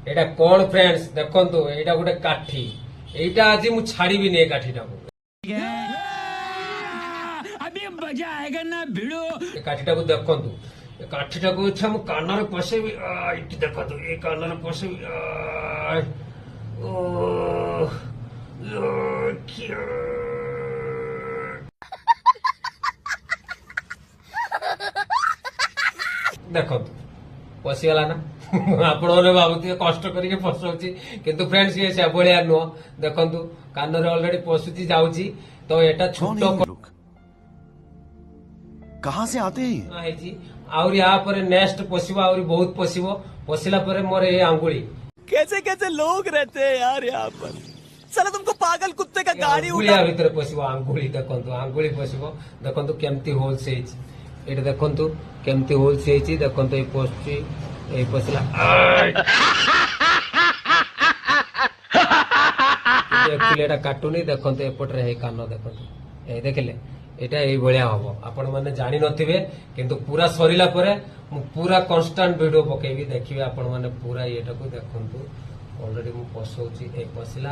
এটা কোন ফ্রেন্ডস দেখন্তু এইটা গোটে কাঠি এইটা আজি মু ছাড়িবিনি এই কাঠিটাକୁ ଏ କାଠିଟାକୁ ଦେଖନ୍ତୁ ଏ କାଠିଟାକୁ ଇଚ୍ଛା ମୁଁ କାନରେ ପଶେଇବି ଏଇଠି ଦେଖନ୍ତୁ ଏ କାନରେ ପଶେଇବି ଦେଖନ୍ତୁ ପଶିଗଲା ନା ଆପଣ ମାନେ ଭାବୁଥିବେ କଷ୍ଟ କରିକି ପଶଉଛି କିନ୍ତୁ ଫ୍ରେଣ୍ଡସ୍ ଇଏ ସେଭଳିଆ ନୁହଁ ଦେଖନ୍ତୁ କାନରେ ଅଲରେଡି ପଶୁଛି ଯାଉଛି ତ ଏଟା ଛୋଟ कहां से आते हैं ହେଇଛି ଆହୁରି ୟା ପରେ ନେକ୍ସଟ ପଶିବ ଆହୁରି ବହୁତ ପଶିବ ପଶିଲା ପରେ ମୋର ଏ ଆଙ୍ଗୁଳି कैसे कैसे लोग रहते हैं यार यहाँ पर साला तुमको पागल कुत्ते का गाड़ी ଆଙ୍ଗୁଳିଆ ଭିତରେ ପଶିବ ଆଙ୍ଗୁଳି ଦେଖନ୍ତୁ ଆଙ୍ଗୁଳି ପଶିବ ଦେଖନ୍ତୁ କେମିତି ହୋଲ୍ସ ହେଇଛି ଏଇଟା ଦେଖନ୍ତୁ କେମିତି ହୋଲ୍ସ ହେଇଛି ଦେଖନ୍ତୁ ଏଇ ପଶୁଛି ଏଇ ପଶିଲା ଆକ୍ଚୁଆଲି ଏଟା କାଟୁନି ଦେଖନ୍ତୁ ଏପଟରେ ହେଇ କାନ ଦେଖନ୍ତୁ ଏଇ ଦେଖିଲେ এটা এইভাবে হব আপন মানে জানি নথিবে কিন্তু পুরা সরিলা পরে মু পুরা কনস্টান্ট ভিডিও পকাইবি দেখিবে আপন মানে পুরা এটাকু দেখন্তু অলরেডি মু পশৌছি এই পশিলা